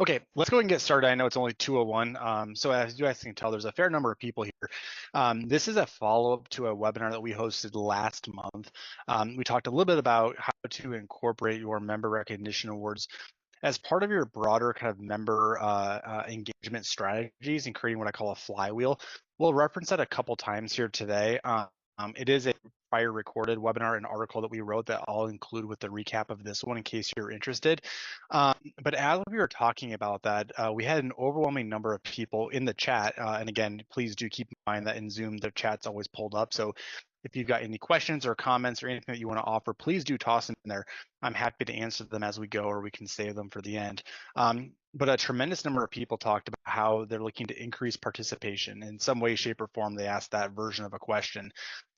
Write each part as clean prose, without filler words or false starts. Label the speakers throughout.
Speaker 1: Okay, let's go ahead and get started. I know it's only 2:01. So as you guys can tell, there's a fair number of people here. This is a follow-up to a webinar that we hosted last month. We talked a little bit about how to incorporate your member recognition awards as part of your broader kind of member engagement strategies and creating what I call a flywheel. We'll reference that a couple times here today. It is a prior recorded webinar and article that we wrote that I'll include with the recap of this one in case you're interested. But as we were talking about that, we had an overwhelming number of people in the chat. And again, please do keep in mind that in Zoom, the chat's always pulled up. So if you've got any questions or comments or anything that you want to offer, please do toss them in there. I'm happy to answer them as we go, or we can save them for the end. But a tremendous number of people talked about how they're looking to increase participation in some way, shape, or form. They asked that version of a question.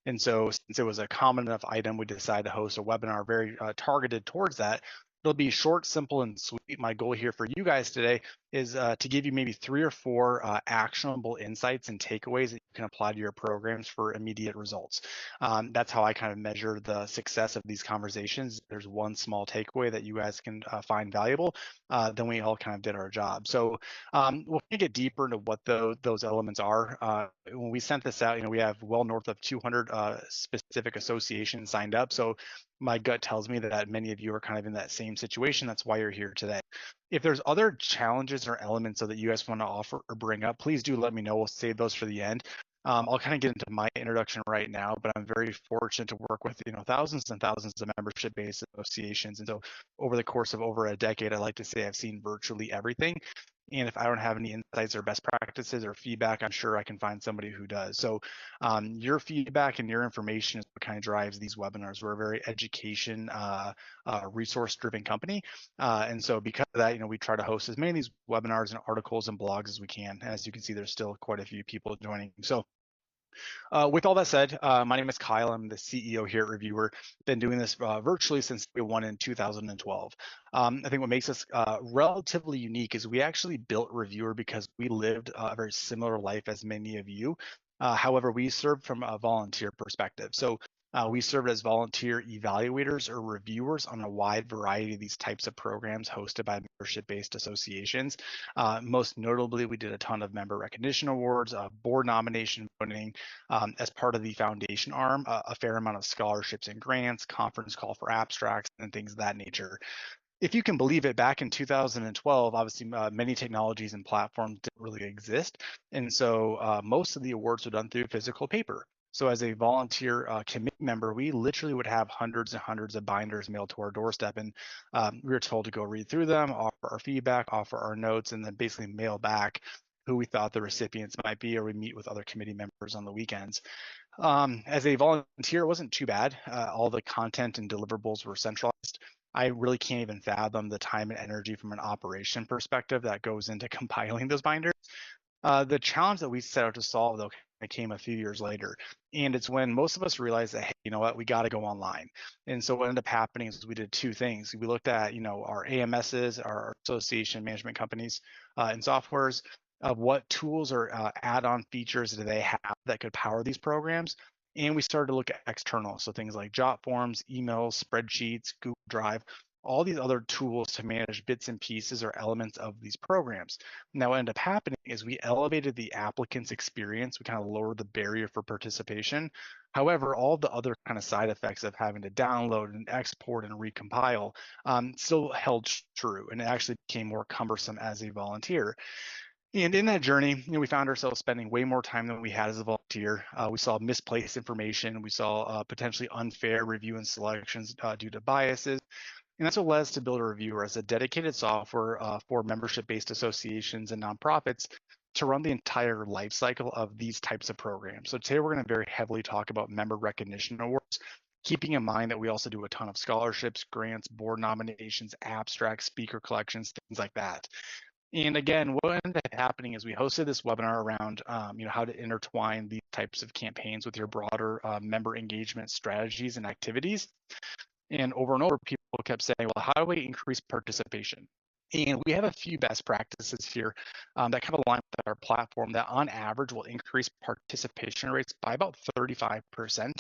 Speaker 1: And so since it was a common enough item, we decided to host a webinar very targeted towards that. It'll be short, simple, and sweet. My goal here for you guys today is to give you maybe 3 or 4 actionable insights and takeaways that you can apply to your programs for immediate results. That's how I kind of measure the success of these conversations. There's one small takeaway that you guys can find valuable, then we all kind of did our job. So we'll get deeper into what those elements are. When we sent this out, we have well north of 200 specific associations signed up. So my gut tells me that many of you are kind of in that same situation. That's why you're here today. If there's other challenges or elements that you guys want to offer or bring up, please do let me know. We'll save those for the end. I'll kind of get into my introduction right now, but I'm very fortunate to work with thousands and thousands of membership-based associations. And so over the course of over a decade, I like to say I've seen virtually everything. And if I don't have any insights or best practices or feedback, I'm sure I can find somebody who does. So your feedback and your information is what kind of drives these webinars. We're a very education, resource-driven company. And so because of that, we try to host as many of these webinars and articles and blogs as we can. And as you can see, there's still quite a few people joining. So with all that said, my name is Kyle. I'm the CEO here at Reviewer. Been doing this virtually since day one in 2012. I think what makes us relatively unique is we actually built Reviewer because we lived a very similar life as many of you. However, we served from a volunteer perspective. So we served as volunteer evaluators or reviewers on a wide variety of these types of programs hosted by membership-based associations. Most notably, we did a ton of member recognition awards, board nomination voting, as part of the foundation arm, a fair amount of scholarships and grants, conference call for abstracts, and things of that nature. If you can believe it, back in 2012, obviously many technologies and platforms didn't really exist. And so most of the awards were done through physical paper. So as a volunteer committee member, we literally would have hundreds and hundreds of binders mailed to our doorstep. And we were told to go read through them, offer our feedback, offer our notes, and then basically mail back who we thought the recipients might be, or we meet with other committee members on the weekends. As a volunteer, it wasn't too bad. All the content and deliverables were centralized. I really can't even fathom the time and energy from an operation perspective that goes into compiling those binders. The challenge that we set out to solve, though, came a few years later. And it's when most of us realized that, hey, you know what, we got to go online. And so what ended up happening is we did 2 things. We looked at, our AMSs, our association management companies and softwares, of what tools or add-on features do they have that could power these programs. And we started to look at external, so things like Jotforms, emails, spreadsheets, Google Drive, all these other tools to manage bits and pieces or elements of these programs. Now, what ended up happening is we elevated the applicant's experience. We kind of lowered the barrier for participation. However, all the other kind of side effects of having to download and export and recompile still held true, and it actually became more cumbersome as a volunteer. And in that journey, we found ourselves spending way more time than we had as a volunteer. We saw misplaced information. We saw potentially unfair review and selections due to biases. And that's what led us to build a reviewer as a dedicated software for membership-based associations and nonprofits to run the entire life cycle of these types of programs. So today we're going to very heavily talk about member recognition awards, keeping in mind that we also do a ton of scholarships, grants, board nominations, abstracts, speaker collections, things like that. And again, what ended up happening is we hosted this webinar around how to intertwine these types of campaigns with your broader member engagement strategies and activities. And over, people kept saying, well, how do we increase participation? And we have a few best practices here that kind of align with our platform that on average will increase participation rates by about 35%.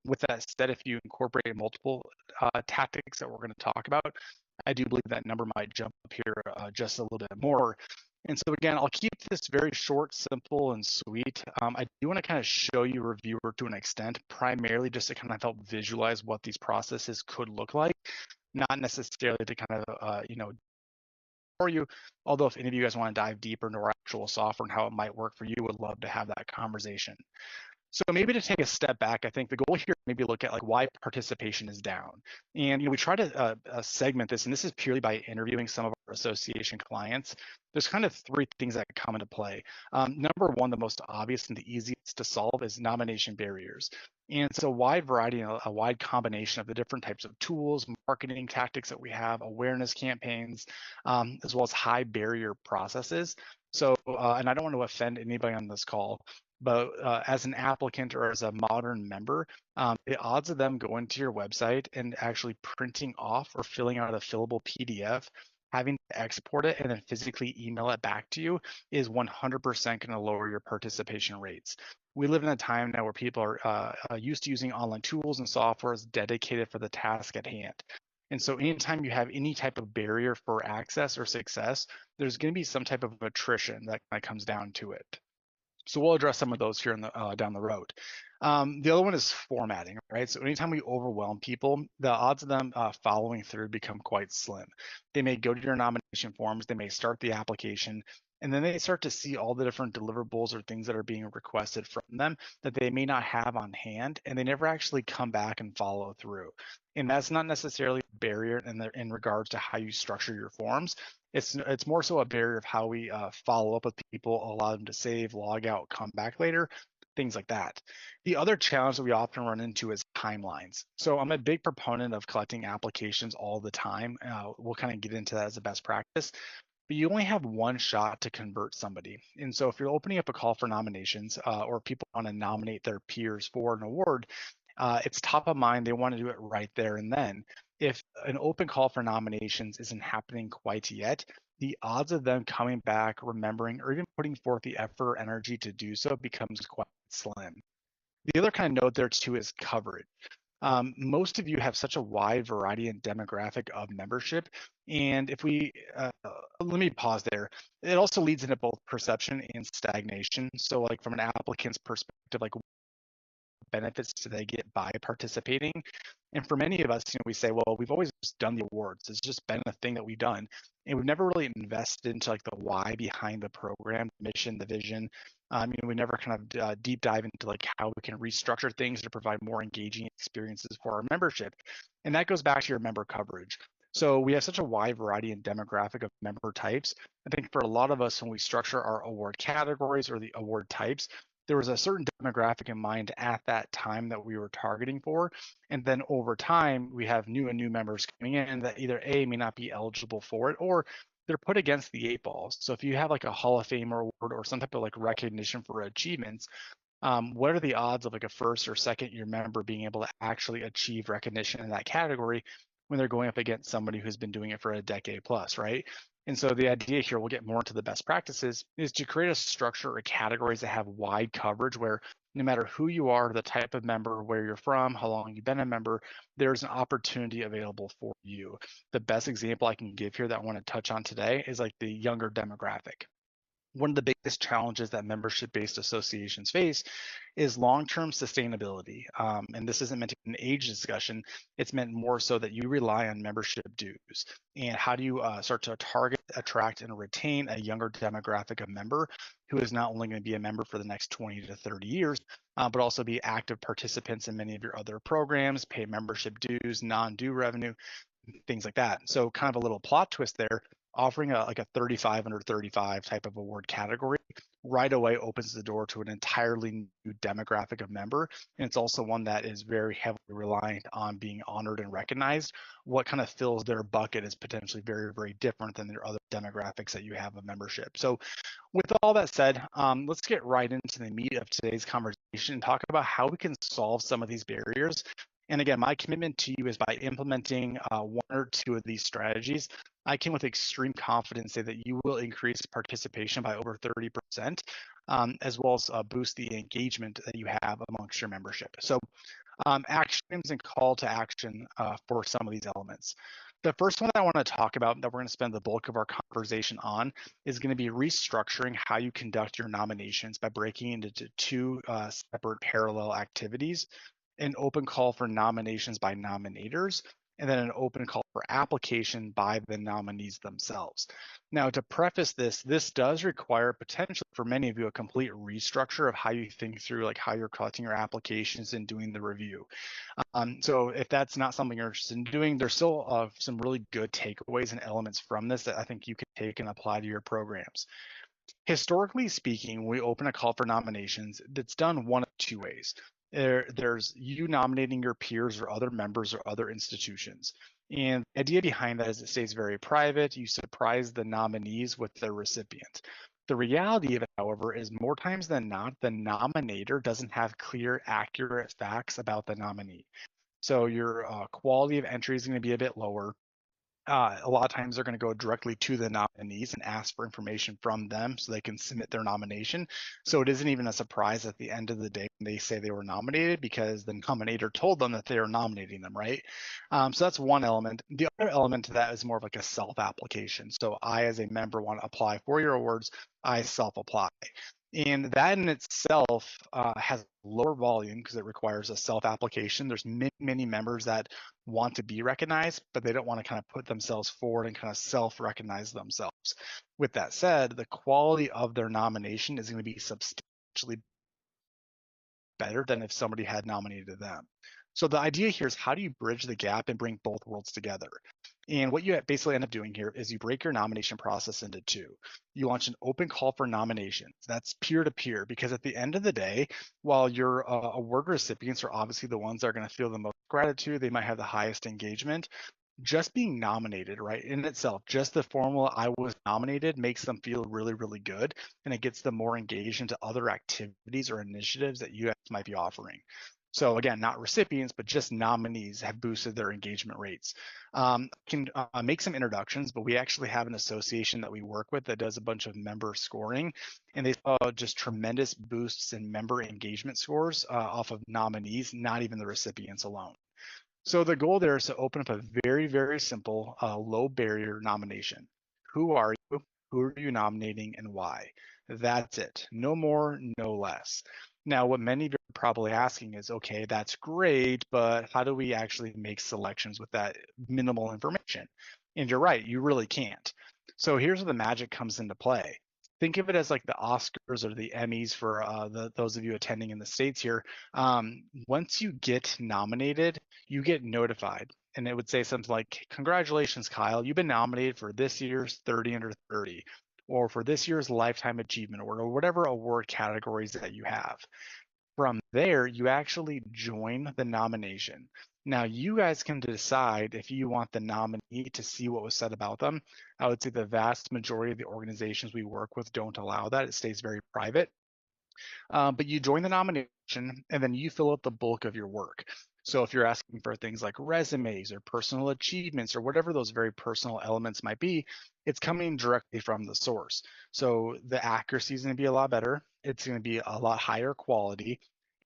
Speaker 1: With that said, if you incorporate multiple tactics that we're going to talk about, I do believe that number might jump up here just a little bit more. And so again, I'll keep this very short, simple, and sweet. I do want to kind of show you reviewer to an extent, primarily just to kind of help visualize what these processes could look like, not necessarily to kind of, for you. Although if any of you guys want to dive deeper into our actual software and how it might work for you, would love to have that conversation. So maybe to take a step back, I think the goal here maybe look at like why participation is down. And we try to segment this, and this is purely by interviewing some of our association clients. There's kind of three things that come into play. Number one, the most obvious and the easiest to solve is nomination barriers. And it's a wide variety, a wide combination of the different types of tools, marketing tactics that we have, awareness campaigns, as well as high barrier processes. So, and I don't want to offend anybody on this call, but as an applicant or as a modern member, the odds of them going to your website and actually printing off or filling out a fillable PDF, having to export it and then physically email it back to you is 100% going to lower your participation rates. We live in a time now where people are used to using online tools and software is dedicated for the task at hand. And so anytime you have any type of barrier for access or success, there's going to be some type of attrition that comes down to it. So we'll address some of those here in the, down the road. The other one is formatting, right? So anytime we overwhelm people, the odds of them following through become quite slim. They may go to your nomination forms, they may start the application, and then they start to see all the different deliverables or things that are being requested from them that they may not have on hand, and they never actually come back and follow through. And that's not necessarily a barrier in regards to how you structure your forms. It's more so a barrier of how we follow up with people, allow them to save, log out, come back later, things like that. The other challenge that we often run into is timelines. So I'm a big proponent of collecting applications all the time. We'll kind of get into that as a best practice, but you only have one shot to convert somebody. And so if you're opening up a call for nominations or people want to nominate their peers for an award, it's top of mind. They want to do it right there and then. If an open call for nominations isn't happening quite yet, the odds of them coming back, remembering, or even putting forth the effort or energy to do so becomes quite slim. The other kind of note there too is coverage. Most of you have such a wide variety and demographic of membership. And if we, let me pause there. It also leads into both perception and stagnation. So like from an applicant's perspective, like benefits do they get by participating? And for many of us, we say, well, we've always just done the awards. It's just been a thing that we've done. And we've never really invested into like the why behind the program, the mission, the vision. We never kind of deep dive into like how we can restructure things to provide more engaging experiences for our membership. And that goes back to your member coverage. So we have such a wide variety and demographic of member types. I think for a lot of us, when we structure our award categories or the award types, there was a certain demographic in mind at that time that we were targeting for. And then over time, we have new and new members coming in that either A, may not be eligible for it, or they're put against the eight balls. So if you have like a Hall of Fame award or some type of like recognition for achievements, what are the odds of like a first or second year member being able to actually achieve recognition in that category when they're going up against somebody who's been doing it for a decade plus, right? And so the idea here, we'll get more into the best practices, is to create a structure or categories that have wide coverage where no matter who you are, the type of member, where you're from, how long you've been a member, there's an opportunity available for you. The best example I can give here that I want to touch on today is like the younger demographic. One of the biggest challenges that membership-based associations face is long-term sustainability. And this isn't meant to be an age discussion. It's meant more so that you rely on membership dues. And how do you start to target, attract, and retain a younger demographic of member who is not only going to be a member for the next 20 to 30 years, but also be active participants in many of your other programs, pay membership dues, non-due revenue, things like that. So kind of a little plot twist there, offering like a 35 under 35 type of award category right away opens the door to an entirely new demographic of member. And it's also one that is very heavily reliant on being honored and recognized. What kind of fills their bucket is potentially very, very different than their other demographics that you have of membership. So with all that said, let's get right into the meat of today's conversation and talk about how we can solve some of these barriers. And again, my commitment to you is by implementing one or two of these strategies, I can with extreme confidence say that you will increase participation by over 30%, as well as boost the engagement that you have amongst your membership. So actions and call to action for some of these elements. The first one I want to talk about that we're going to spend the bulk of our conversation on is going to be restructuring how you conduct your nominations by breaking it into two separate parallel activities: an open call for nominations by nominators, and then an open call for application by the nominees themselves. Now, to preface this, this does require potentially for many of you a complete restructure of how you think through like how you're collecting your applications and doing the review. So if that's not something you're interested in doing, there's still some really good takeaways and elements from this that I think you can take and apply to your programs. Historically speaking, when we open a call for nominations, that's done one of two ways. There's you nominating your peers or other members or other institutions. And the idea behind that is it stays very private. You surprise the nominees with their recipient. The reality of it, however, is more times than not, the nominator doesn't have clear, accurate facts about the nominee. So your quality of entry is going to be a bit lower. A lot of times they're going to go directly to the nominees and ask for information from them so they can submit their nomination. So it isn't even a surprise at the end of the day when they say they were nominated because the nominator told them that they were nominating them, right? So that's one element. The other element to that is more of like a self-application. So I, as a member, want to apply for your awards. I self-apply. And that in itself has lower volume because it requires a self-application. There's many members that want to be recognized, but they don't want to kind of put themselves forward and kind of self-recognize themselves. With that said, the quality of their nomination is going to be substantially better than if somebody had nominated them. So the idea here is how do you bridge the gap and bring both worlds together? And what you basically end up doing here is you break your nomination process into two. You launch an open call for nominations. That's peer-to-peer because at the end of the day, while your award recipients are obviously the ones that are going to feel the most gratitude, they might have the highest engagement. Just being nominated, right, in itself, just the formula I was nominated makes them feel really, really good, and it gets them more engaged into other activities or initiatives that you guys might be offering. So again, not recipients, but just nominees have boosted their engagement rates. Can make some introductions, but we actually have an association that we work with that does a bunch of member scoring, and they saw just tremendous boosts in member engagement scores off of nominees, not even the recipients alone. So the goal there is to open up a very, very simple, low barrier nomination. Who are you? Who are you nominating and why? That's it. No more, no less. Now, what many of you are probably asking is, okay, that's great, but how do we actually make selections with that minimal information? And you're right, you really can't. So here's where the magic comes into play. Think of it as like the Oscars or the Emmys for those of you attending in the States here. Once you get nominated, you get notified, and it would say something like, congratulations, Kyle, you've been nominated for this year's 30 under 30, or for this year's lifetime achievement award, or whatever award categories that you have. From there, you actually join the nomination. Now, you guys can decide if you want the nominee to see what was said about them. I would say the vast majority of the organizations we work with don't allow that. It stays very private. But you join the nomination and then you fill out the bulk of your work. So if you're asking for things like resumes or personal achievements or whatever those very personal elements might be, it's coming directly from the source. So the accuracy is going to be a lot better. It's going to be a lot higher quality.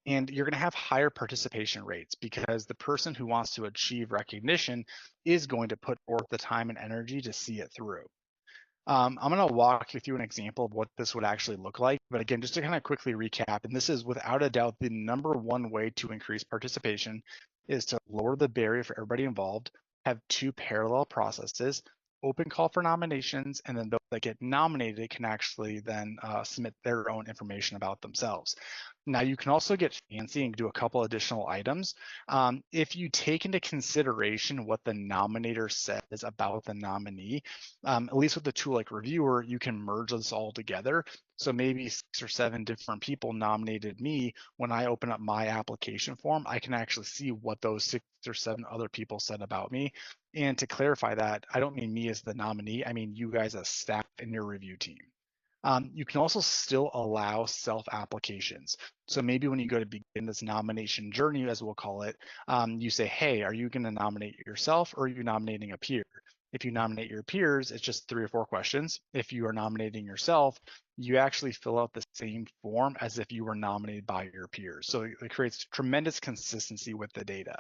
Speaker 1: And you're going to have higher participation rates because the person who wants to achieve recognition is going to put forth the time and energy to see it through. I'm going to walk you through an example of what this would actually look like. But again, just to kind of quickly recap, and this is without a doubt the number one way to increase participation is to lower the barrier for everybody involved, have two parallel processes, open call for nominations, and then those that get nominated can actually then submit their own information about themselves. Now you can also get fancy and do a couple additional items. If you take into consideration what the nominator says about the nominee, at least with the tool like Reviewer, you can merge this all together. So maybe 6 or 7 different people nominated me. When I open up my application form, I can actually see what those 6 or 7 other people said about me. And to clarify that, I don't mean me as the nominee, I mean you guys as staff in your review team. You can also still allow self-applications. So maybe when you go to begin this nomination journey, as we'll call it, you say, hey, are you going to nominate yourself or are you nominating a peer? If you nominate your peers, it's just 3 or 4 questions. If you are nominating yourself, you actually fill out the same form as if you were nominated by your peers. So it creates tremendous consistency with the data.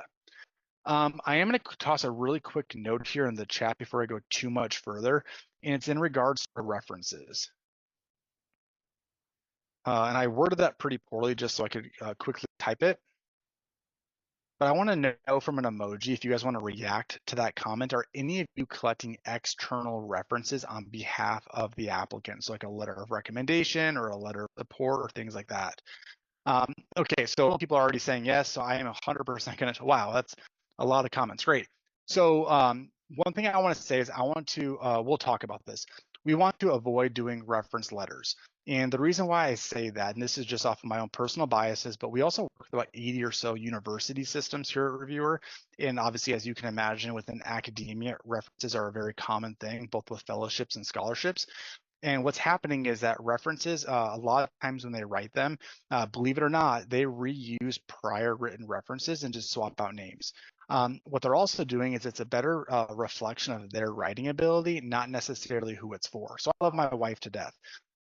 Speaker 1: I am going to toss a really quick note here in the chat before I go too much further, and it's in regards to references. And I worded that pretty poorly just so I could quickly type it. But I want to know from an emoji, if you guys want to react to that comment, are any of you collecting external references on behalf of the applicant? So like a letter of recommendation or a letter of support or things like that. Okay, so people are already saying yes, so I am 100% going to, wow, that's a lot of comments, great. So one thing I want to say is I want to, we'll talk about this. We want to avoid doing reference letters. And the reason why I say that, and this is just off of my own personal biases, but we also work with about 80 or so university systems here at Reviewer. And obviously, as you can imagine, within academia, references are a very common thing, both with fellowships and scholarships. And what's happening is that references, a lot of times when they write them, believe it or not, they reuse prior written references and just swap out names. What they're also doing is it's a better reflection of their writing ability, not necessarily who it's for. So I love my wife to death.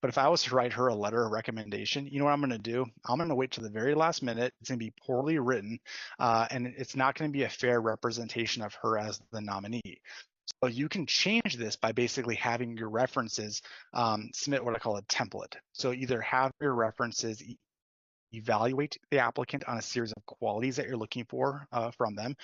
Speaker 1: But if I was to write her a letter of recommendation, you know what I'm going to do? I'm going to wait to the very last minute. It's going to be poorly written, and it's not going to be a fair representation of her as the nominee. So you can change this by basically having your references submit what I call a template. So either have your references evaluate the applicant on a series of qualities that you're looking for from them,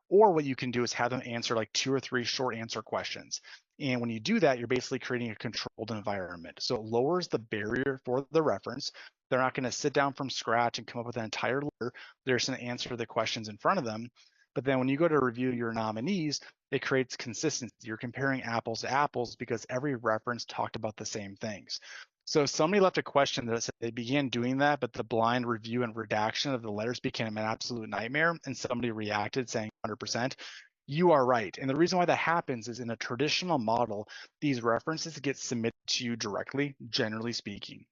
Speaker 1: or what you can do is have them answer like 2 or 3 short answer questions. And when you do that, you're basically creating a controlled environment. So it lowers the barrier for the reference. They're not going to sit down from scratch and come up with an entire letter. They're just going to answer the questions in front of them. But then when you go to review your nominees, it creates consistency. You're comparing apples to apples because every reference talked about the same things. So somebody left a question that said they began doing that, but the blind review and redaction of the letters became an absolute nightmare. And somebody reacted saying 100%. You are right. And the reason why that happens is in a traditional model, these references get submitted to you directly, generally speaking.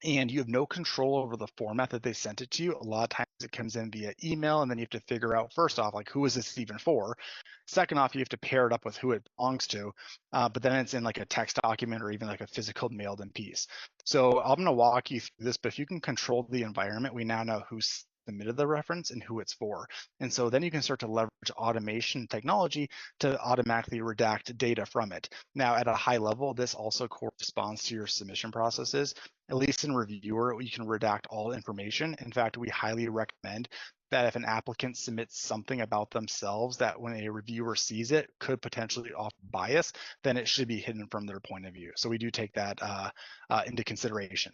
Speaker 1: And you have no control over the format that they sent it to you. A lot of times it comes in via email, and then you have to figure out, first off, like, who is this even for? Second off, you have to pair it up with who it belongs to, but then it's in like a text document or even like a physical mailed in piece. So I'm going to walk you through this, but if you can control the environment, we now know who submitted the reference and who it's for. And so then you can start to leverage automation technology to automatically redact data from it. Now, at a high level, this also corresponds to your submission processes. At least in Reviewer, you can redact all information. In fact, we highly recommend that if an applicant submits something about themselves that when a reviewer sees it could potentially offer bias, then it should be hidden from their point of view. So we do take that into consideration.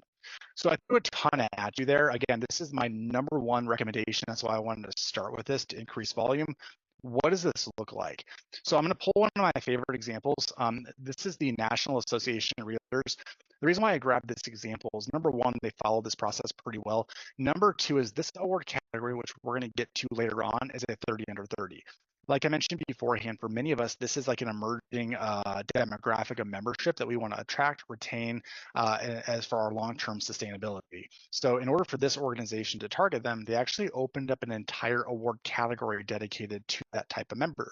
Speaker 1: So I threw a ton at you there. Again, this is my number one recommendation. That's why I wanted to start with this to increase volume. What does this look like? So I'm going to pull one of my favorite examples. This is the National Association of Realtors. The reason why I grabbed this example is number one, they follow this process pretty well. Number two is this award category, which we're going to get to later on, is a 30 under 30. Like I mentioned beforehand, for many of us, this is like an emerging demographic of membership that we want to attract, retain, as for our long-term sustainability. So in order for this organization to target them, they actually opened up an entire award category dedicated to that type of member.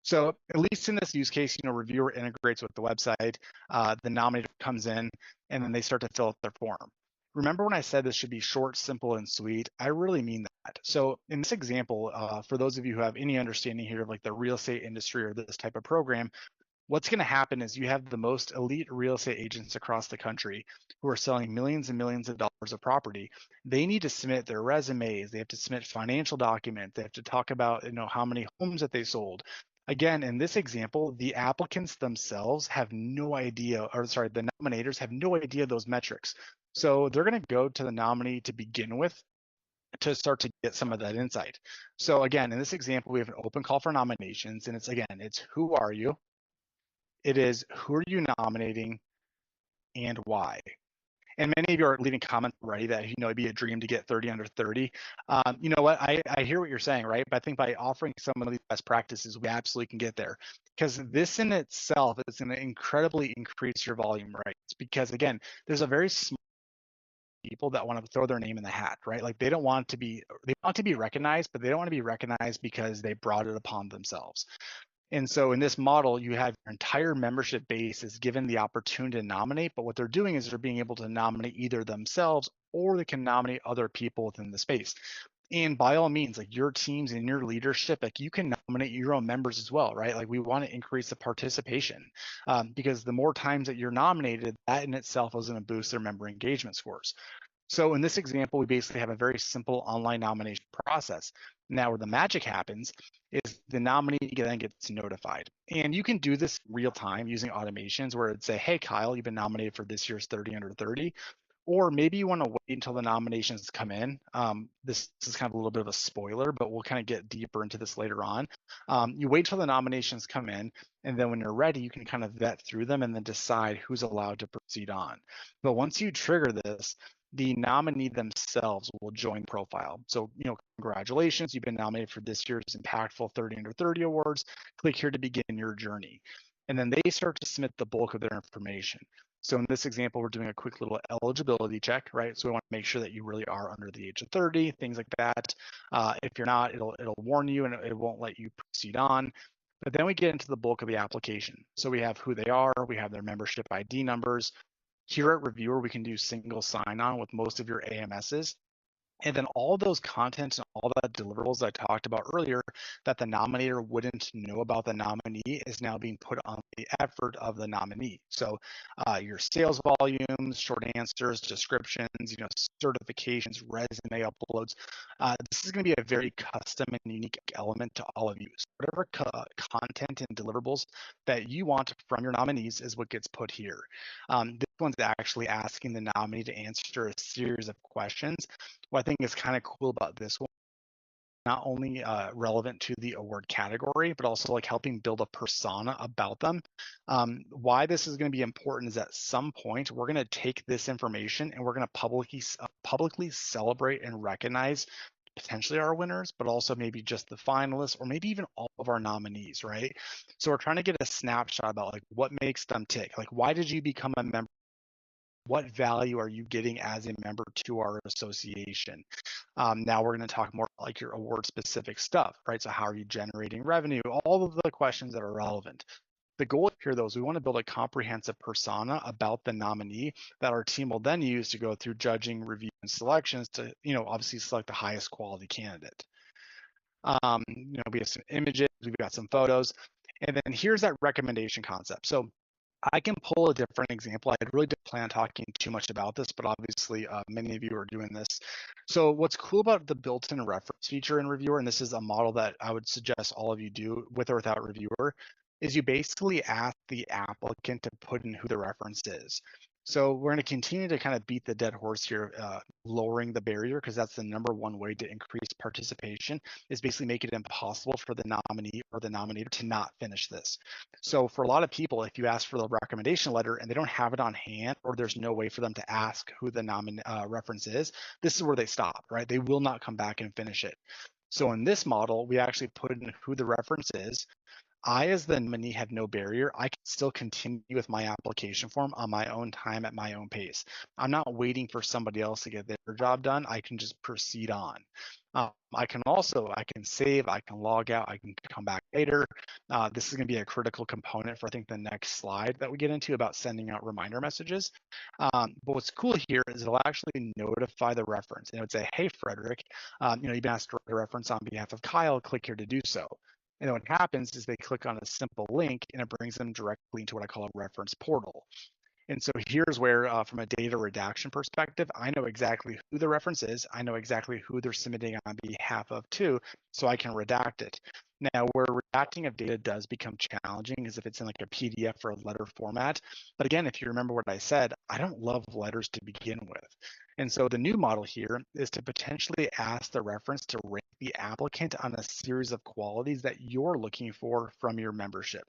Speaker 1: So at least in this use case, reviewer integrates with the website, the nominator comes in, and then they start to fill out their form. Remember when I said this should be short, simple, and sweet? I really mean that. So in this example, for those of you who have any understanding here of like the real estate industry or this type of program, what's going to happen is you have the most elite real estate agents across the country who are selling millions and millions of dollars of property. They need to submit their resumes. They have to submit financial documents. They have to talk about, how many homes that they sold. Again, in this example, the applicants themselves have no idea, or sorry, the nominators have no idea those metrics. So they're going to go to the nominee to begin with to start to get some of that insight. So again, in this example, we have an open call for nominations, and it's who are you? It is who are you nominating and why? And many of you are leaving comments already that, it'd be a dream to get 30 under 30. You know what? I hear what you're saying, right? But I think by offering some of these best practices, we absolutely can get there. Because this in itself is going to incredibly increase your volume rates. Because again, there's a very small people that want to throw their name in the hat, right? Like they want to be recognized, but they don't want to be recognized because they brought it upon themselves. And so in this model, you have your entire membership base is given the opportunity to nominate, but what they're doing is they're being able to nominate either themselves or they can nominate other people within the space. And by all means, like your teams and your leadership, like you can nominate your own members as well, right? Like we want to increase the participation because the more times that you're nominated, that in itself is going to boost their member engagement scores. So in this example, we basically have a very simple online nomination process. Now where the magic happens is the nominee then gets notified. And you can do this real time using automations where it'd say, hey, Kyle, you've been nominated for this year's 30 under 30. Or maybe you want to wait until the nominations come in. This is kind of a little bit of a spoiler, but we'll kind of get deeper into this later on. You wait till the nominations come in, and then when you're ready, you can kind of vet through them and then decide who's allowed to proceed on. But once you trigger this, the nominee themselves will join the profile. So, congratulations, you've been nominated for this year's Impactful 30 Under 30 Awards. Click here to begin your journey. And then they start to submit the bulk of their information. So in this example, we're doing a quick little eligibility check, right? So we want to make sure that you really are under the age of 30, things like that. If you're not, it'll warn you and it won't let you proceed on. But then we get into the bulk of the application. So we have who they are, we have their membership ID numbers. Here at Reviewer, we can do single sign-on with most of your AMSs. And then all those content and all that deliverables I talked about earlier that the nominator wouldn't know about the nominee is now being put on the effort of the nominee. So your sales volumes, short answers, descriptions, certifications, resume uploads. This is going to be a very custom and unique element to all of you. So whatever content and deliverables that you want from your nominees is what gets put here. This one's actually asking the nominee to answer a series of questions. What I think is kind of cool about this one, not only relevant to the award category, but also like helping build a persona about them. Why this is going to be important is at some point we're going to take this information and we're going to publicly celebrate and recognize potentially our winners, but also maybe just the finalists or maybe even all of our nominees, right? So we're trying to get a snapshot about like what makes them tick. Like, why did you become a member? What value are you getting as a member to our association? Now we're going to talk more like your award specific stuff, right? So how are you generating revenue? All of the questions that are relevant. The goal here, though, is we want to build a comprehensive persona about the nominee that our team will then use to go through judging, review, and selections to, obviously select the highest quality candidate. We have some images, we've got some photos, and then here's that recommendation concept. So I can pull a different example. I really didn't plan on talking too much about this, but obviously many of you are doing this. So what's cool about the built-in reference feature in Reviewer, and this is a model that I would suggest all of you do with or without Reviewer, is you basically ask the applicant to put in who the reference is. So we're going to continue to kind of beat the dead horse here, lowering the barrier, because that's the number one way to increase participation, is basically make it impossible for the nominee or the nominator to not finish this. So for a lot of people, if you ask for the recommendation letter and they don't have it on hand, or there's no way for them to ask who the reference is, this is where they stop, right? They will not come back and finish it. So in this model, we actually put in who the reference is. I, as the nominee, have no barrier. I can still continue with my application form on my own time at my own pace. I'm not waiting for somebody else to get their job done. I can just proceed on. I can save, I can log out, I can come back later. This is going to be a critical component for, I think, the next slide that we get into about sending out reminder messages. But what's cool here is it'll actually notify the reference, and it would say, hey, Frederick, you've been asked to write a reference on behalf of Kyle, click here to do so. And then what happens is they click on a simple link and it brings them directly into what I call a reference portal. And so here's where, from a data redaction perspective, I know exactly who the reference is. I know exactly who they're submitting on behalf of too, so I can redact it. Now, where redacting of data does become challenging is if it's in like a PDF or a letter format. But again, if you remember what I said, I don't love letters to begin with. And so the new model here is to potentially ask the reference to rank the applicant on a series of qualities that you're looking for from your membership.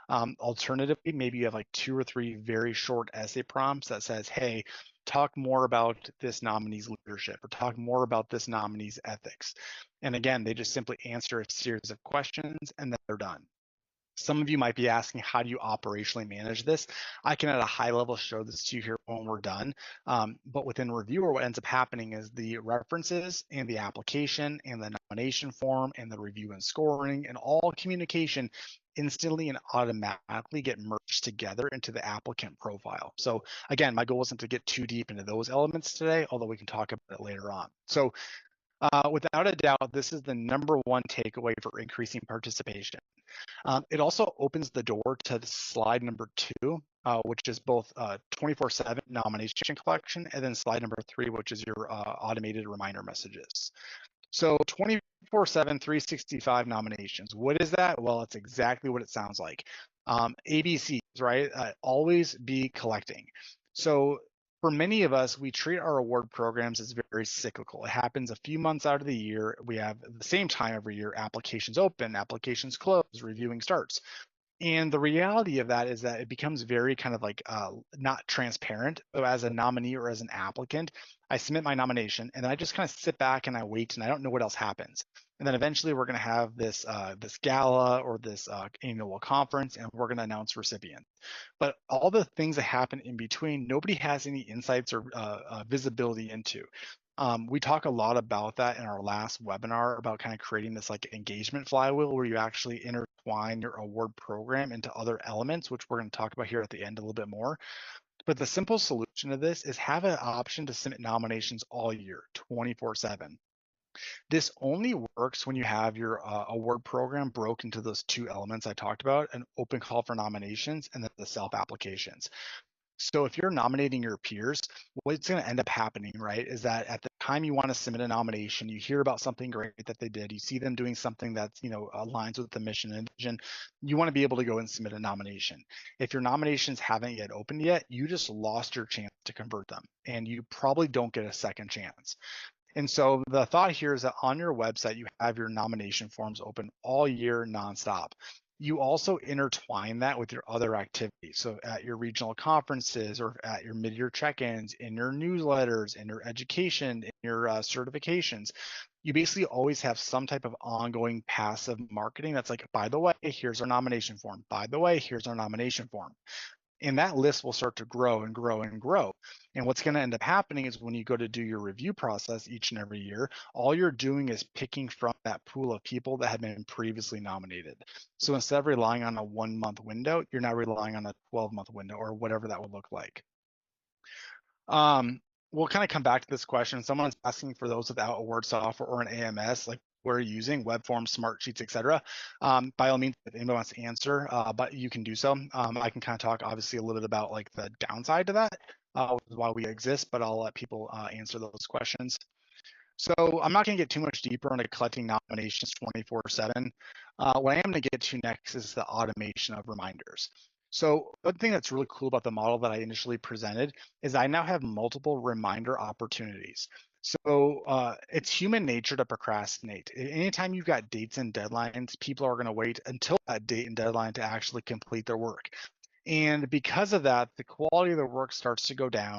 Speaker 1: Alternatively, maybe you have like 2 or 3 very short essay prompts that says, hey, talk more about this nominee's leadership or talk more about this nominee's ethics. And again, they just simply answer a series of questions and then they're done. Some of you might be asking, how do you operationally manage this? I can at a high level show this to you here when we're done. But within Reviewer, what ends up happening is the references and the application and the nomination form and the review and scoring and all communication instantly and automatically get merged together into the applicant profile. So again, my goal wasn't to get too deep into those elements today, although we can talk about it later on. So Without a doubt, this is the number one takeaway for increasing participation. It also opens the door to the slide number 2, which is both 24/7 nomination collection, and then slide number 3, which is your automated reminder messages. So 24/7, 365 nominations. What is that? Well, it's exactly what it sounds like. ABCs, right? Always be collecting. So for many of us, we treat our award programs as very cyclical. It happens a few months out of the year. We have the same time every year, applications open, applications close, reviewing starts. And the reality of that is that it becomes very kind of like not transparent. So as a nominee or as an applicant, I submit my nomination and then I just kind of sit back and I wait and I don't know what else happens. And then eventually we're going to have this gala or this annual conference and we're going to announce recipients. But all the things that happen in between, nobody has any insights or visibility into. We talk a lot about that in our last webinar about kind of creating this like engagement flywheel where you actually intertwine your award program into other elements, which we're going to talk about here at the end a little bit more. But the simple solution to this is have an option to submit nominations all year, 24/7. This only works when you have your award program broke into those two elements I talked about, an open call for nominations and then the self applications. So if you're nominating your peers, what's going to end up happening, right, is that at the time you want to submit a nomination, you hear about something great that they did, you see them doing something that's, aligns with the mission and vision, you want to be able to go and submit a nomination. If your nominations haven't yet opened yet, you just lost your chance to convert them, and you probably don't get a second chance. And so the thought here is that on your website, you have your nomination forms open all year nonstop. You also intertwine that with your other activities. So at your regional conferences or at your mid-year check-ins, in your newsletters, in your education, in your certifications, you basically always have some type of ongoing passive marketing that's like, by the way, here's our nomination form. By the way, here's our nomination form. And that list will start to grow and grow and grow. And what's going to end up happening is when you go to do your review process each and every year, all you're doing is picking from that pool of people that had been previously nominated. So instead of relying on a 1-month window, you're now relying on a 12-month window or whatever that would look like. We'll kind of come back to this question. Someone's asking for those without award software or an AMS, like we're using web forms, smart sheets, etc. By all means, if anyone wants to answer, but you can do so. I can kind of talk obviously a little bit about like the downside to that, why we exist, but I'll let people answer those questions. So I'm not going to get too much deeper into collecting nominations 24/7. What I am going to get to next is the automation of reminders. So one thing that's really cool about the model that I initially presented is I now have multiple reminder opportunities. So it's human nature to procrastinate. Anytime you've got dates and deadlines, people are going to wait until that date and deadline to actually complete their work. And because of that, the quality of the work starts to go down.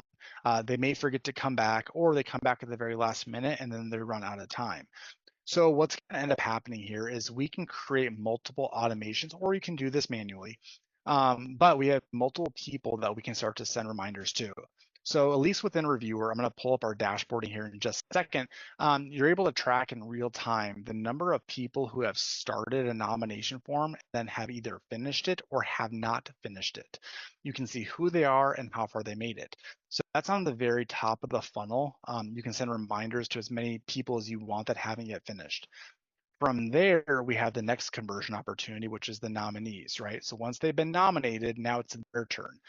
Speaker 1: They may forget to come back, or they come back at the very last minute and then they run out of time. So what's going to end up happening here is we can create multiple automations, or you can do this manually. But we have multiple people that we can start to send reminders to. So at least within Reviewer, I'm going to pull up our dashboarding here in just a second. You're able to track in real time the number of people who have started a nomination form and then have either finished it or have not finished it. You can see who they are and how far they made it. So that's on the very top of the funnel. You can send reminders to as many people as you want that haven't yet finished. From there, we have the next conversion opportunity, which is the nominees, right? So once they've been nominated, now it's their turn.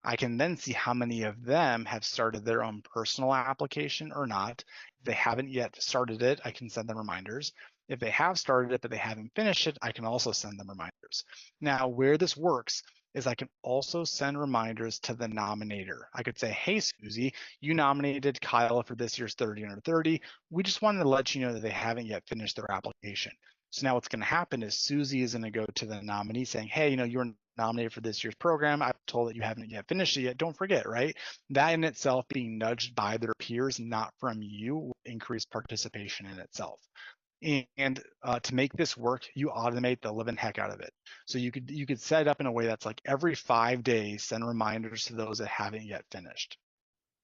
Speaker 1: I can then see how many of them have started their own personal application or not. If they haven't yet started it, I can send them reminders. If they have started it, but they haven't finished it, I can also send them reminders. Now, where this works is I can also send reminders to the nominator. I could say, hey, Susie, you nominated Kyle for this year's 30 under 30. We just wanted to let you know that they haven't yet finished their application. So now what's going to happen is Susie is going to go to the nominee saying, hey, you're nominated for this year's program. I've told that you haven't yet finished it yet. Don't forget, right? That in itself, being nudged by their peers, not from you, will increase participation in itself. And to make this work, you automate the living heck out of it. So you could set it up in a way that's like every 5 days, send reminders to those that haven't yet finished.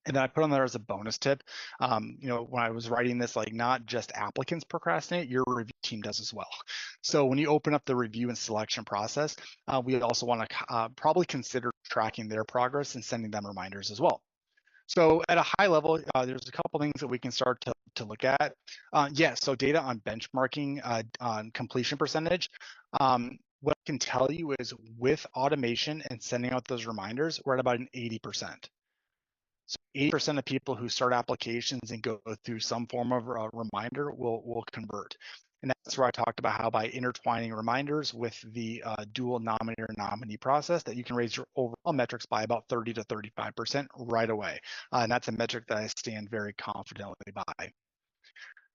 Speaker 1: And then I put on there as a bonus tip, when I was writing this, like not just applicants procrastinate, your review team does as well. So when you open up the review and selection process, we also want to probably consider tracking their progress and sending them reminders as well. So at a high level, there's a couple things that we can start to to look at. Yeah, so data on benchmarking on completion percentage. What I can tell you is with automation and sending out those reminders, we're at about an 80%. So 80% of people who start applications and go through some form of a reminder will convert. And that's where I talked about how by intertwining reminders with the dual nominator-nominee process that you can raise your overall metrics by about 30 to 35% right away. And that's a metric that I stand very confidently by.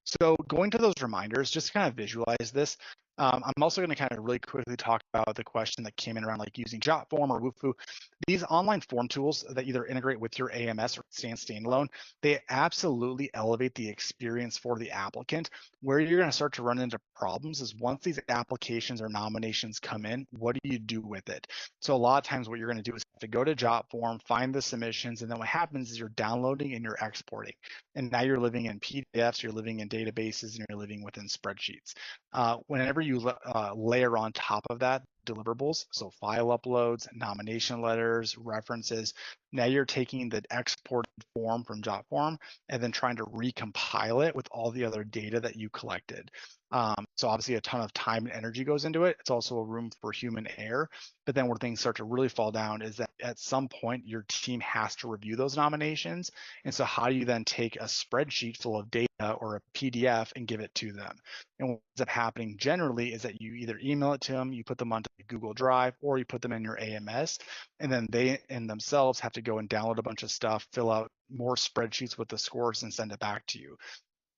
Speaker 1: So going to those reminders, just to kind of visualize this, I'm also going to kind of really quickly talk about the question that came in around like using Jotform or Wufoo. These online form tools that either integrate with your AMS or stand standalone, they absolutely elevate the experience for the applicant. Where you're going to start to run into problems is once these applications or nominations come in, what do you do with it? So a lot of times what you're going to do is have to go to Jotform, find the submissions, and then what happens is you're downloading and you're exporting. And now you're living in PDFs, you're living in databases, and you're living within spreadsheets. Whenever you layer on top of that deliverables, so file uploads, nomination letters, references, now you're taking the exported form from Jotform and then trying to recompile it with all the other data that you collected. So obviously a ton of time and energy goes into it. It's also a room for human error. But then where things start to really fall down is that at some point your team has to review those nominations. And so how do you then take a spreadsheet full of data or a PDF and give it to them? And what ends up happening generally is that you either email it to them, you put them onto Google Drive, or you put them in your AMS, and then they in themselves have to go and download a bunch of stuff, fill out more spreadsheets with the scores, and send it back to you.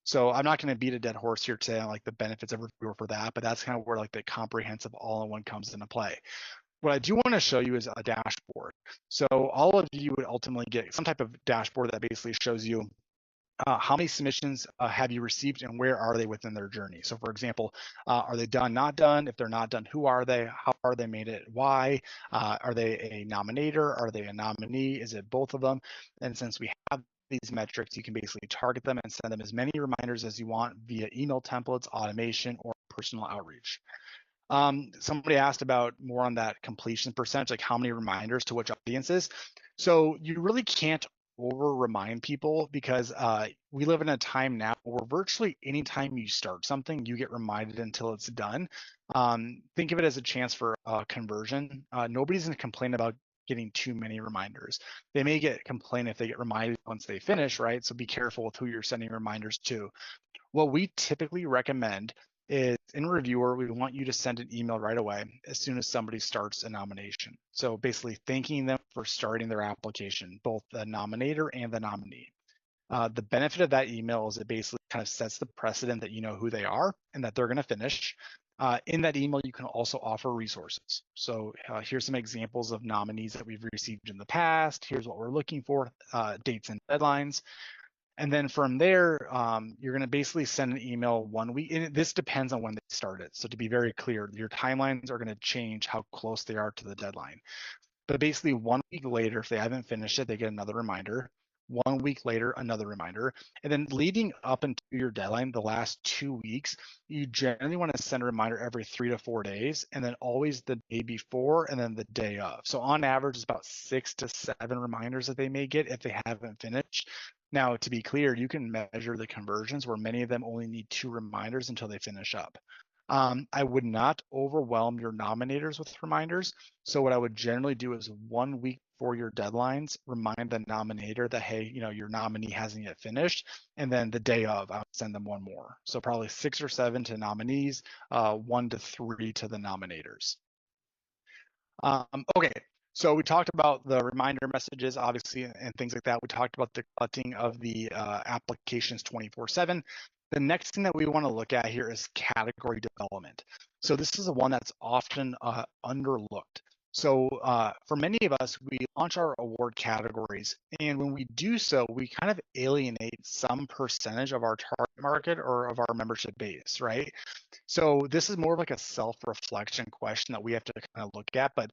Speaker 1: So I'm not going to beat a dead horse here today on like the benefits of reviewer for that, but that's kind of where like the comprehensive all-in-one comes into play. What I do want to show you is a dashboard. So all of you would ultimately get some type of dashboard that basically shows you how many submissions have you received and where are they within their journey? So for example, are they done, not done? If they're not done, who are they? How are they made it? Why? Are they a nominator? Are they a nominee? Is it both of them? And since we have these metrics, you can basically target them and send them as many reminders as you want via email templates, automation, or personal outreach. Somebody asked about more on that completion percentage, like how many reminders to which audiences. So you really can't over remind people because we live in a time now where virtually anytime you start something, you get reminded until it's done. Think of it as a chance for conversion. Nobody's going to complain about getting too many reminders. They may complain if they get reminded once they finish, right? So be careful with who you're sending reminders to. What we typically recommend is in reviewer, we want you to send an email right away as soon as somebody starts a nomination. So basically thanking them for starting their application, both the nominator and the nominee. The benefit of that email is it basically kind of sets the precedent that you know who they are and that they're going to finish. In that email, you can also offer resources. So here's some examples of nominees that we've received in the past. Here's what we're looking for, dates and deadlines. And then from there, you're going to basically send an email 1 week. And this depends on when they started. So to be very clear, your timelines are going to change how close they are to the deadline. But basically 1 week later, if they haven't finished it, they get another reminder. 1 week later, another reminder. And then leading up into your deadline, the last 2 weeks, you generally want to send a reminder every 3 to 4 days, and then always the day before and then the day of. So on average, it's about 6 to 7 reminders that they may get if they haven't finished. Now, to be clear, you can measure the conversions where many of them only need 2 reminders until they finish up. I would not overwhelm your nominators with reminders. So what I would generally do is 1 week before your deadlines, remind the nominator that, hey, your nominee hasn't yet finished. And then the day of, I would send them one more. So probably 6 or 7 to nominees, 1 to 3 to the nominators. Okay, so we talked about the reminder messages, obviously, and things like that. We talked about the collecting of the applications 24/7. The next thing that we want to look at here is category development. So this is the one that's often underlooked. So for many of us, we launch our award categories, and when we do so, we kind of alienate some percentage of our target market or of our membership base, right? So this is more of like a self-reflection question that we have to kind of look at, but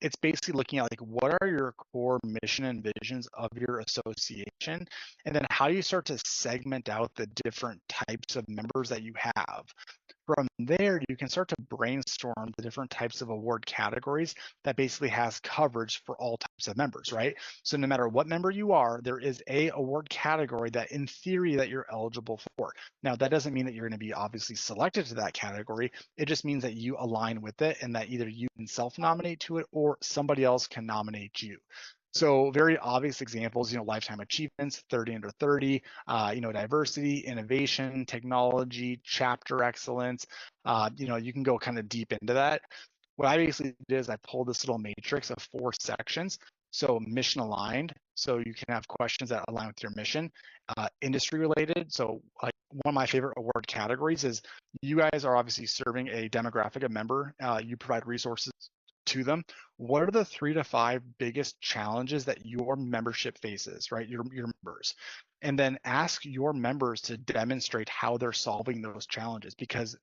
Speaker 1: it's basically looking at like what are your core mission and visions of your association, and then how do you start to segment out the different types of members that you have. From there, you can start to brainstorm the different types of award categories that basically has coverage for all types of members, right? So no matter what member you are, there is a award category that in theory that you're eligible for. Now, that doesn't mean that you're going to be obviously selected to that category. It just means that you align with it and that either you can self-nominate to it or somebody else can nominate you. So very obvious examples, lifetime achievements, 30 under 30, diversity, innovation, technology, chapter excellence. You can go kind of deep into that. What I basically did is I pulled this little matrix of 4 sections. So mission aligned, so you can have questions that align with your mission. Industry related, so like one of my favorite award categories is you guys are obviously serving a demographic of member. You provide resources to them. What are the 3 to 5 biggest challenges that your membership faces, right? Your members. And then ask your members to demonstrate how they're solving those challenges, because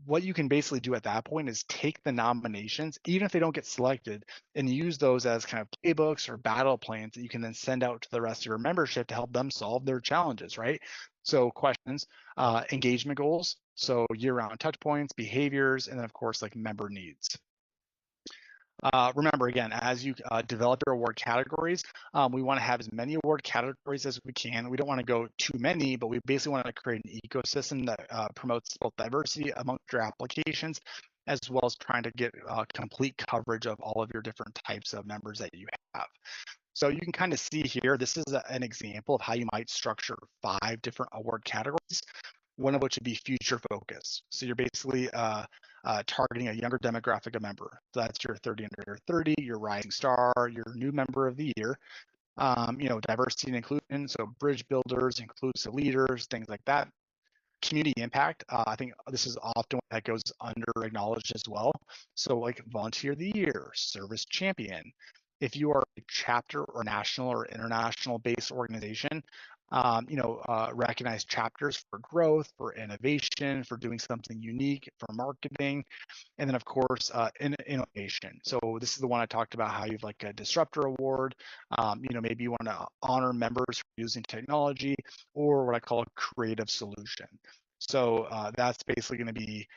Speaker 1: what you can basically do at that point is take the nominations, even if they don't get selected, and use those as kind of playbooks or battle plans that you can then send out to the rest of your membership to help them solve their challenges, right? So questions, engagement goals, so year-round touch points, behaviors, and then of course like member needs. Remember, again, as you develop your award categories, we want to have as many award categories as we can. We don't want to go too many, but we basically want to create an ecosystem that promotes both diversity amongst your applications, as well as trying to get complete coverage of all of your different types of members that you have. So you can kind of see here, this is an example of how you might structure 5 different award categories, one of which would be future focus. So you're basically targeting a younger demographic of member. So that's your 30 under 30, your rising star, your new member of the year. Diversity and inclusion, so bridge builders, inclusive leaders, things like that. Community impact, I think this is often that goes under acknowledged as well. So like volunteer of the year, service champion. If you are a chapter or national or international based organization, recognize chapters for growth, for innovation, for doing something unique, for marketing, and then of course innovation. So this is the one I talked about, how you've like a disruptor award. Maybe you want to honor members for using technology, or what I call a creative solution. So that's basically going to be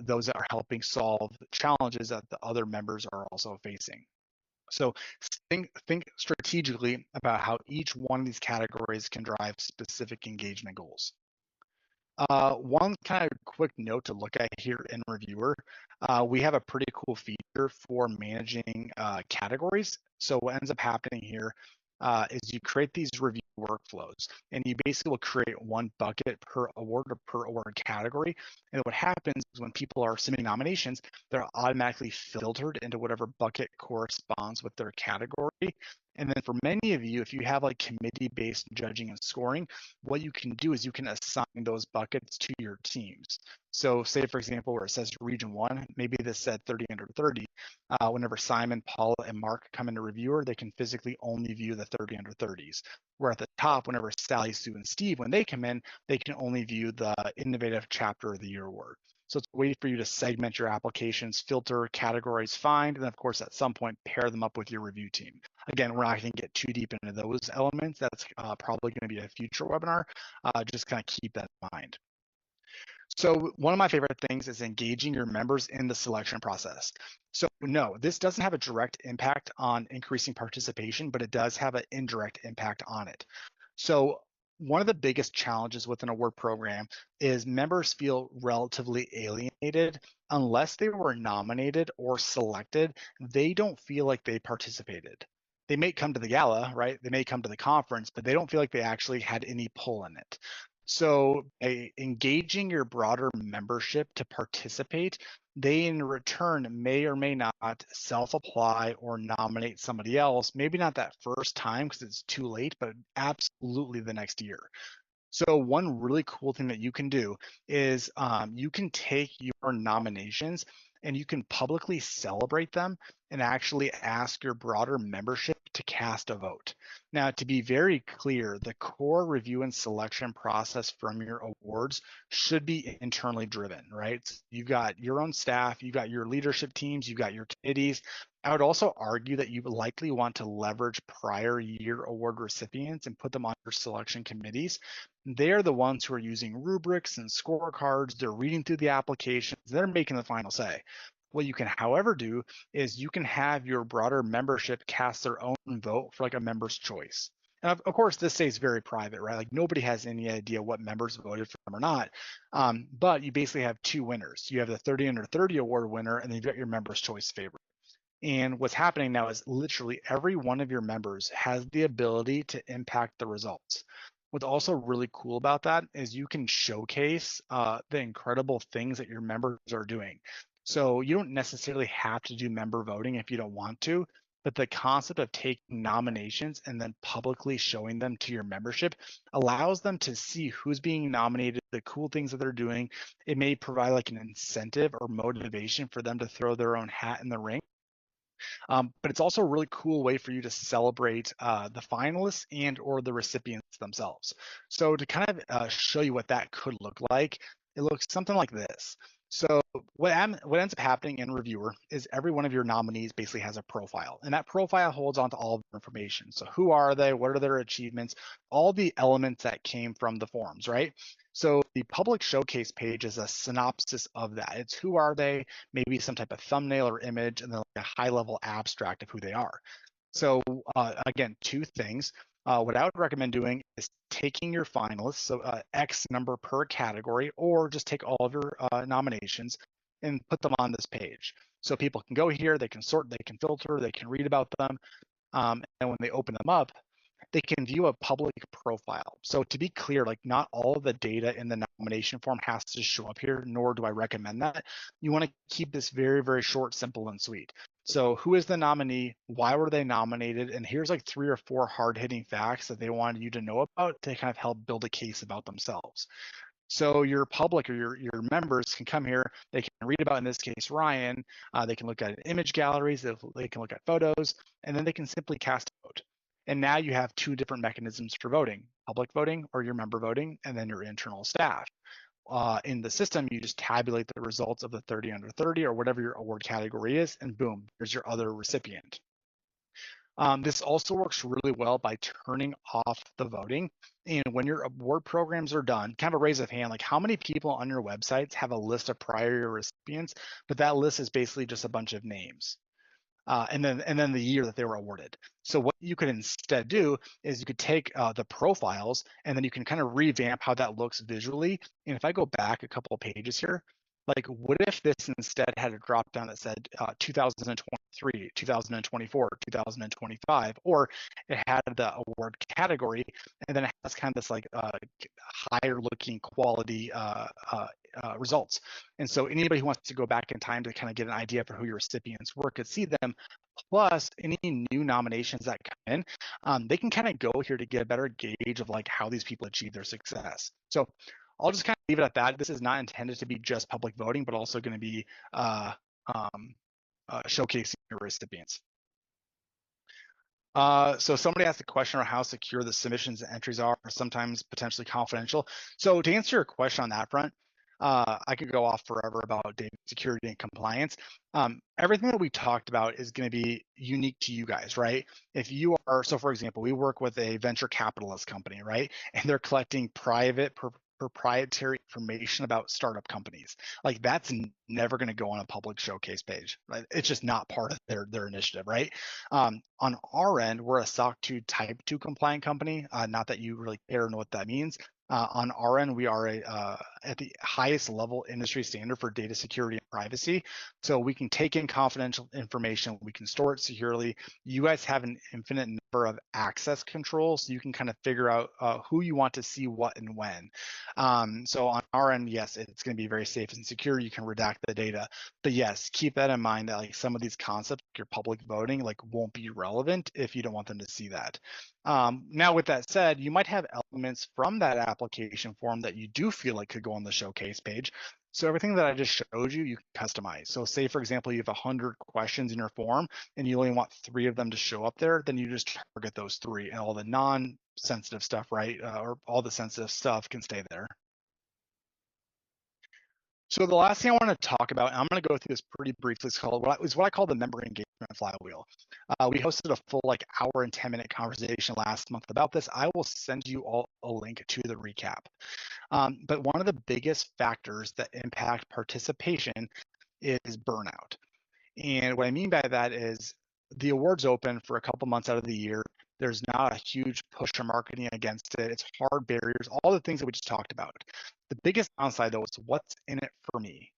Speaker 1: those that are helping solve challenges that the other members are also facing. So think strategically about how each one of these categories can drive specific engagement goals. One kind of quick note to look at here in Reviewer, we have a pretty cool feature for managing categories. So what ends up happening here is you create these review workflows, and you basically will create one bucket per award or per award category. And what happens is when people are submitting nominations, they're automatically filtered into whatever bucket corresponds with their category. And then for many of you, if you have like committee-based judging and scoring, what you can do is you can assign those buckets to your teams. So say, for example, where it says region 1, maybe this said 30 under 30. Whenever Simon, Paula, and Mark come into Reviewer, they can physically only view the 30 under 30s. Where at the top, whenever Sally, Sue, and Steve, when they come in, they can only view the Innovative Chapter of the Year award. So it's a way for you to segment your applications, filter, categories, find, and then of course at some point pair them up with your review team. Again, we're not going to get too deep into those elements. That's probably going to be a future webinar. Just kind of keep that in mind. So one of my favorite things is engaging your members in the selection process. So no, this doesn't have a direct impact on increasing participation, but it does have an indirect impact on it. So one of the biggest challenges with an award program is members feel relatively alienated. Unless they were nominated or selected, they don't feel like they participated. They may come to the gala, right? They may come to the conference, but they don't feel like they actually had any pull in it. So by engaging your broader membership to participate, they in return may or may not self-apply or nominate somebody else, maybe not that first time because it's too late, but absolutely the next year. So one really cool thing that you can do is you can take your nominations and you can publicly celebrate them and actually ask your broader membership to cast a vote. Now, to be very clear, the core review and selection process from your awards should be internally driven, right? You've got your own staff, you've got your leadership teams, you've got your committees. I would also argue that you likely want to leverage prior year award recipients and put them on your selection committees. They're the ones who are using rubrics and scorecards, they're reading through the applications, they're making the final say. What you can, however, do is you can have your broader membership cast their own vote for like a member's choice. And of course, this stays very private, right? Like nobody has any idea what members voted for them or not. But you basically have two winners. You have the 30 under 30 award winner, and then you've got your member's choice favorite. And what's happening now is literally every one of your members has the ability to impact the results. What's also really cool about that is you can showcase the incredible things that your members are doing. So you don't necessarily have to do member voting if you don't want to, but the concept of taking nominations and then publicly showing them to your membership allows them to see who's being nominated, the cool things that they're doing. It may provide like an incentive or motivation for them to throw their own hat in the ring. But it's also a really cool way for you to celebrate the finalists and or the recipients themselves. So to kind of show you what that could look like, it looks something like this. So what ends up happening in Reviewer is every one of your nominees basically has a profile, and that profile holds on to all of the information. So who are they? What are their achievements? All the elements that came from the forums, right? So the public showcase page is a synopsis of that. It's who are they, maybe some type of thumbnail or image, and then like a high level abstract of who they are. So again, two things. What I would recommend doing is taking your finalists, so X number per category, or just take all of your nominations and put them on this page. So people can go here, they can sort, they can filter, they can read about them. And when they open them up, they can view a public profile. So to be clear, like not all of the data in the nomination form has to show up here, nor do I recommend that. You want to keep this very, very short, simple, and sweet. So who is the nominee? Why were they nominated? And here's like 3 or 4 hard-hitting facts that they wanted you to know about to kind of help build a case about themselves. So your public or your members can come here, they can read about, in this case, Ryan, they can look at image galleries, they can look at photos, and then they can simply cast a vote. And now you have 2 different mechanisms for voting, public voting or your member voting, and then your internal staff. In the system, you just tabulate the results of the 30 under 30 or whatever your award category is, and boom, there's your other recipient. This also works really well by turning off the voting. And when your award programs are done, kind of a raise of hand, like how many people on your websites have a list of prior recipients, but that list is basically just a bunch of names. And then the year that they were awarded. So what you could instead do is you could take the profiles and then you can kind of revamp how that looks visually. And if I go back a couple of pages here, like what if this instead had a drop down that said 2023, 2024, 2025, or it had the award category and then it has kind of this like higher looking quality results. And so anybody who wants to go back in time to kind of get an idea for who your recipients were could see them. Plus, any new nominations that come in, they can kind of go here to get a better gauge of like how these people achieve their success. So I'll just kind of leave it at that. This is not intended to be just public voting, but also going to be showcasing your recipients. So somebody asked a question on how secure the submissions and entries are, sometimes potentially confidential. So to answer your question on that front, I could go off forever about data security and compliance. Everything that we talked about is going to be unique to you guys, right? If you are, so for example, we work with a venture capitalist company, right? And they're collecting private proprietary information about startup companies. Like that's never going to go on a public showcase page. Right? It's just not part of their initiative, right? On our end, we're a SOC 2 Type 2 compliant company. Not that you really care or know what that means. On our end, we are at the highest level industry standard for data security and privacy. So we can take in confidential information, we can store it securely. You guys have an infinite number of access controls, so you can kind of figure out who you want to see what and when. So on our end, yes, it's going to be very safe and secure. You can redact the data, but yes, keep that in mind that like some of these concepts, like your public voting, like won't be relevant if you don't want them to see that. Now, with that said, you might have elements from that application form that you do feel like could go on the showcase page. So everything that I just showed you, you can customize. So say, for example, you have 100 questions in your form and you only want 3 of them to show up there, then you just target those 3 and all the non-sensitive stuff, right? Or all the sensitive stuff can stay there. So the last thing I want to talk about, and I'm going to go through this pretty briefly, is what I call the member engagement flywheel. We hosted a full hour and 10-minute conversation last month about this. I will send you all a link to the recap. But one of the biggest factors that impact participation is burnout. And what I mean by that is the awards open for a couple months out of the year. There's not a huge push to marketing against it. It's hard barriers, all the things that we just talked about. The biggest downside though is what's in it for me.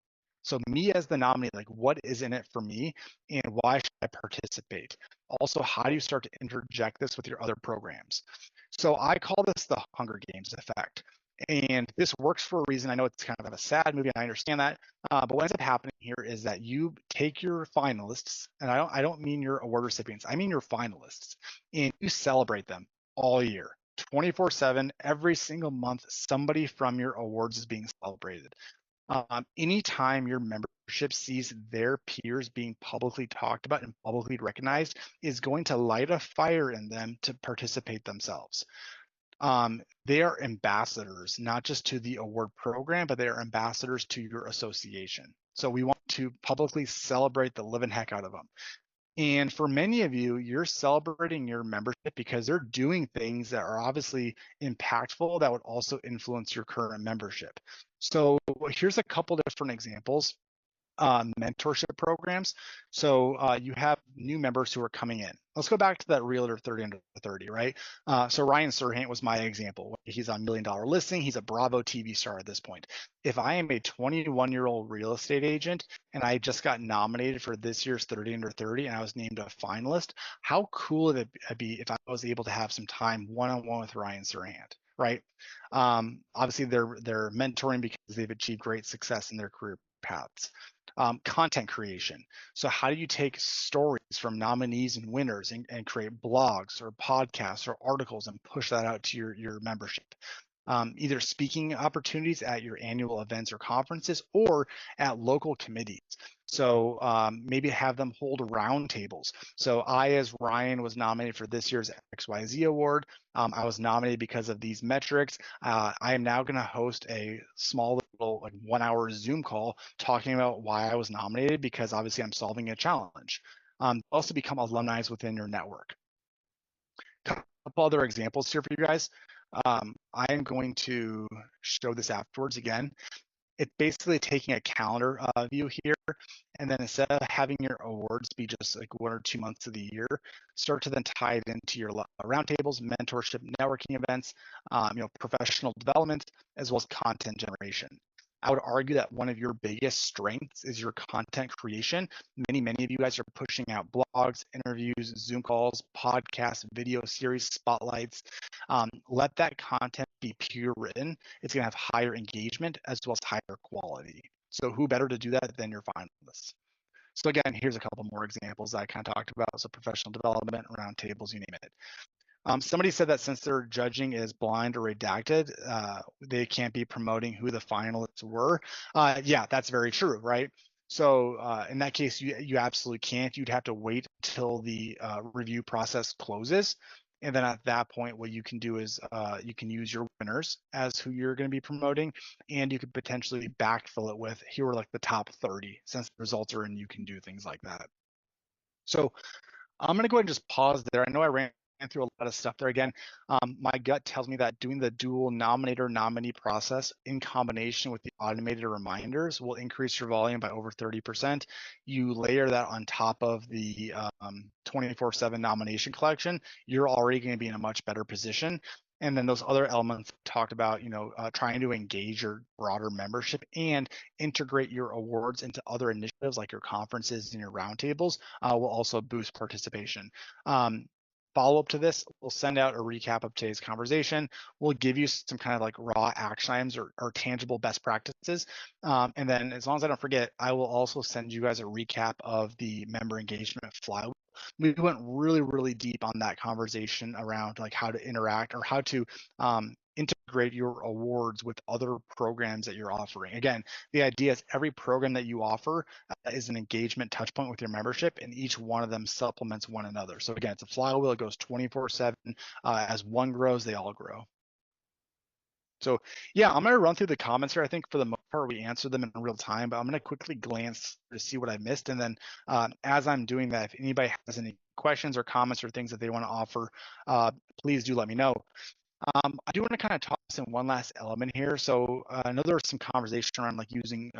Speaker 1: So me as the nominee, what is in it for me and why should I participate? Also, how do you start to interject this with your other programs? So I call this the Hunger Games effect. And this works for a reason. I know it's kind of a sad movie, and I understand that. But what ends up happening here is that you take your finalists, and I don't mean your award recipients. I mean your finalists, and you celebrate them all year, 24/7, every single month. Somebody from your awards is being celebrated. Anytime your membership sees their peers being publicly talked about and publicly recognized, is going to light a fire in them to participate themselves. They are ambassadors, not just to the award program, but they are ambassadors to your association. So we want to publicly celebrate the living heck out of them. And for many of you, you're celebrating your membership because they're doing things that are obviously impactful that would also influence your current membership. So here's a couple different examples. Mentorship programs. So you have new members who are coming in. Let's go back to that realtor 30 under 30, right? So Ryan Serhant was my example. He's on $1 Million Listing. He's a Bravo TV star at this point. If I am a 21-year-old real estate agent and I just got nominated for this year's 30 under 30 and I was named a finalist, how cool would it be if I was able to have some time one-on-one with Ryan Serhant, right? Obviously, they're mentoring because they've achieved great success in their career paths. Content creation. So how do you take stories from nominees and winners and create blogs or podcasts or articles and push that out to your membership? Either speaking opportunities at your annual events or conferences or at local committees. So maybe have them hold roundtables. So I, as Ryan, was nominated for this year's XYZ award. I was nominated because of these metrics. I am now going to host a small little 1 hour Zoom call talking about why I was nominated because obviously I'm solving a challenge. Also become alumni within your network. A couple other examples here for you guys. I am going to show this afterwards again. It's basically taking a calendar view here, and then instead of having your awards be just 1 or 2 months of the year, start to then tie it into your roundtables, mentorship, networking events, professional development, as well as content generation. I would argue that one of your biggest strengths is your content creation. Many of you guys are pushing out blogs, interviews, Zoom calls, podcasts, video series, spotlights. Let that content be pure written. It's going to have higher engagement as well as higher quality. So who better to do that than your finalists? So again, here's a couple more examples that I kind of talked about. So professional development, roundtables, you name it. Somebody said that since their judging is blind or redacted, they can't be promoting who the finalists were. Yeah, that's very true, right? So in that case, you absolutely can't. You'd have to wait until the review process closes. And then at that point, what you can do is you can use your winners as who you're going to be promoting, and you could potentially backfill it with here are the top 30 since the results are in. You can do things like that. So I'm going to go ahead and just pause there. I know I ran through a lot of stuff there again. My gut tells me that doing the dual nominator nominee process in combination with the automated reminders will increase your volume by over 30%. You layer that on top of the 24/7 nomination collection, you're already going to be in a much better position. And then those other elements talked about, trying to engage your broader membership and integrate your awards into other initiatives like your conferences and your roundtables will also boost participation. Follow up to this, we'll send out a recap of today's conversation. We'll give you some kind of raw action items or tangible best practices. And then as long as I don't forget, I will also send you guys a recap of the member engagement flywheel. We went really deep on that conversation around how to interact or how to integrate your awards with other programs that you're offering. Again, the idea is every program that you offer is an engagement touch point with your membership, and each one of them supplements one another. So again, it's a flywheel. It goes 24/7. As one grows, they all grow. So yeah, I'm going to run through the comments here. I think for the most part, we answered them in real time, but I'm going to quickly glance to see what I missed. And then as I'm doing that, if anybody has any questions or comments or things that they want to offer, please do let me know. I do want to kind of toss in one last element here. So I know there was some conversation around like using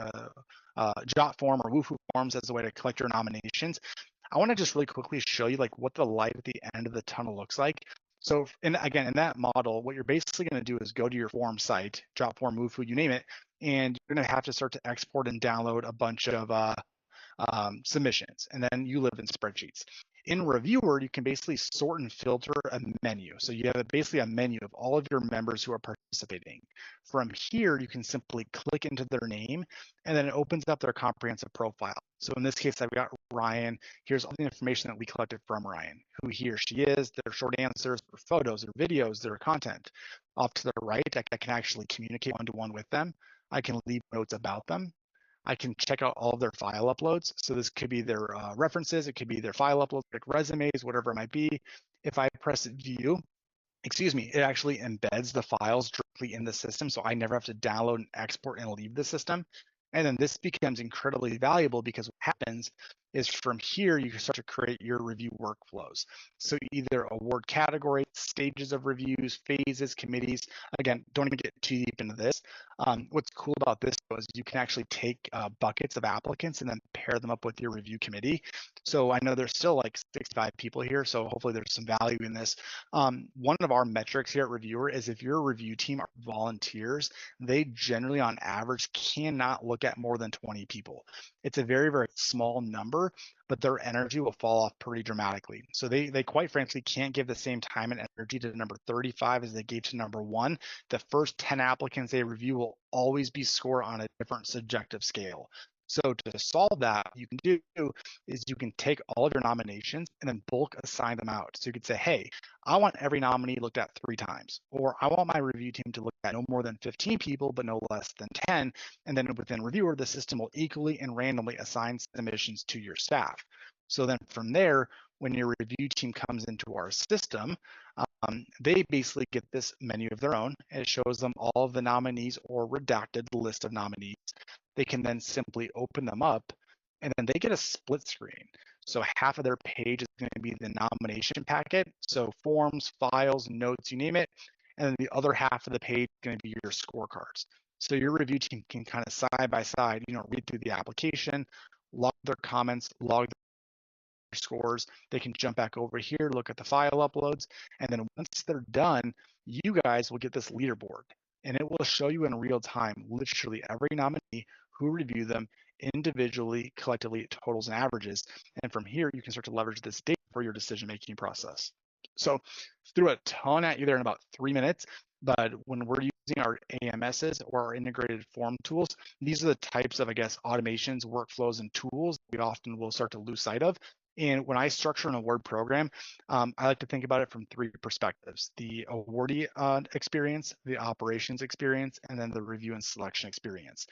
Speaker 1: Jot form or Wufoo forms as a way to collect your nominations. I want to just really quickly show you like what the light at the end of the tunnel looks like. So again, in that model, what you're basically going to do is go to your form site, Jot form, Wufoo, you name it, and you're going to have to start to export and download a bunch of submissions, and then you live in spreadsheets. In Reviewer, you can basically sort and filter a menu. So you have basically a menu of all of your members who are participating. From here, you can simply click into their name, and then it opens up their comprehensive profile. So in this case, I've got Ryan. Here's all the information that we collected from Ryan, who he or she is, their short answers, their photos, their videos, their content. Off to the right, I can actually communicate one-to-one with them. I can leave notes about them. I can check out all of their file uploads. So this could be their references, it could be their file uploads, like resumes, whatever it might be. If I press view, it actually embeds the files directly in the system. So I never have to download and export and leave the system. And then this becomes incredibly valuable because what happens is from here, you can start to create your review workflows. So either award categories, stages of reviews, phases, committees. Again, don't even get too deep into this. What's cool about this is you can actually take buckets of applicants and then pair them up with your review committee. So I know there's still like 65 people here, so hopefully there's some value in this. One of our metrics here at Reviewer is if your review team are volunteers, they generally on average cannot look at more than 20 people. It's a very, very small number, but their energy will fall off pretty dramatically. So they quite frankly can't give the same time and energy to number 35 as they gave to number 1. The first 10 applicants they review will always be scored on a different subjective scale. So to solve that, what you can do is you can take all of your nominations and then bulk assign them out. So you could say, hey, I want every nominee looked at 3 times, or I want my review team to look at no more than 15 people, but no less than 10. And then within Reviewer, the system will equally and randomly assign submissions to your staff. So then from there, when your review team comes into our system, they basically get this menu of their own. It shows them all of the nominees or redacted list of nominees. They can then simply open them up, and then they get a split screen. So half of their page is going to be the nomination packet, so forms, files, notes, you name it, and then the other half of the page is going to be your scorecards. So your review team can kind of side by side, read through the application, log their comments, log their scores. They can jump back over here, look at the file uploads, and then once they're done, you guys will get this leaderboard, and it will show you in real time, literally every nominee, who reviewed them individually, collectively, totals and averages. And from here, you can start to leverage this data for your decision-making process. So threw a ton at you there in about 3 minutes, but when we're using our AMSs or our integrated form tools, these are the types of, automations, workflows, and tools we often will start to lose sight of. And when I structure an award program, I like to think about it from 3 perspectives: the awardee experience, the operations experience, and then the review and selection experience.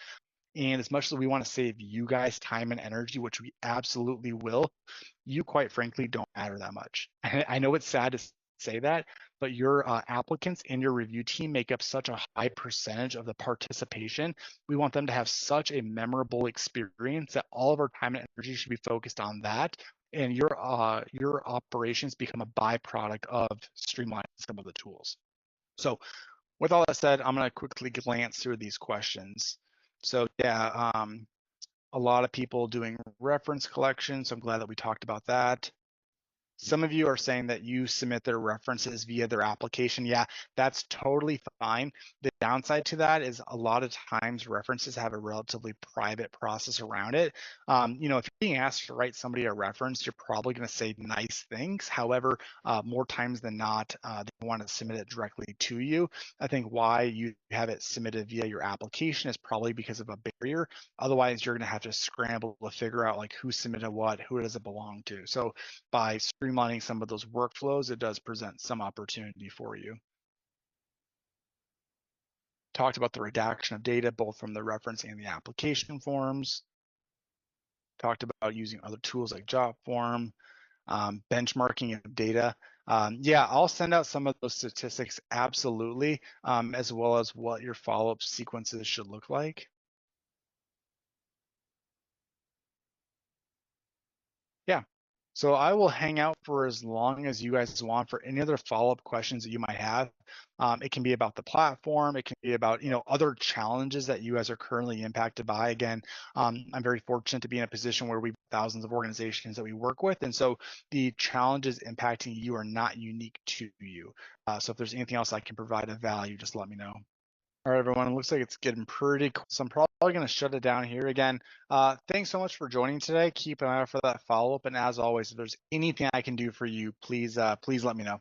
Speaker 1: And as much as we want to save you guys time and energy, which we absolutely will, you quite frankly don't matter that much. I know it's sad to say that, but your applicants and your review team make up such a high percentage of the participation. We want them to have such a memorable experience that all of our time and energy should be focused on that. And your operations become a byproduct of streamlining some of the tools. So with all that said, I'm going to quickly glance through these questions. So yeah, a lot of people doing reference collection. So I'm glad that we talked about that. Some of you are saying that you submit their references via their application. Yeah, that's totally fine. The downside to that is a lot of times references have a relatively private process around it. If you're being asked to write somebody a reference, you're probably going to say nice things. However, more times than not, they want to submit it directly to you. I think why you have it submitted via your application is probably because of a barrier. Otherwise, you're going to have to scramble to figure out like who submitted what, who does it belong to. So by streamlining some of those workflows, it does present some opportunity for you. Talked about the redaction of data, both from the reference and the application forms. Talked about using other tools like Jotform, benchmarking of data. Yeah, I'll send out some of those statistics, absolutely, as well as what your follow-up sequences should look like. Yeah. So I will hang out for as long as you guys want for any other follow-up questions that you might have. It can be about the platform. It can be about, other challenges that you guys are currently impacted by. Again, I'm very fortunate to be in a position where we have thousands of organizations that we work with. And so the challenges impacting you are not unique to you. So if there's anything else I can provide of value, just let me know. All right, everyone, it looks like it's getting pretty cool. So I'm probably going to shut it down here again. Thanks so much for joining today. Keep an eye out for that follow-up. And as always, if there's anything I can do for you, please let me know.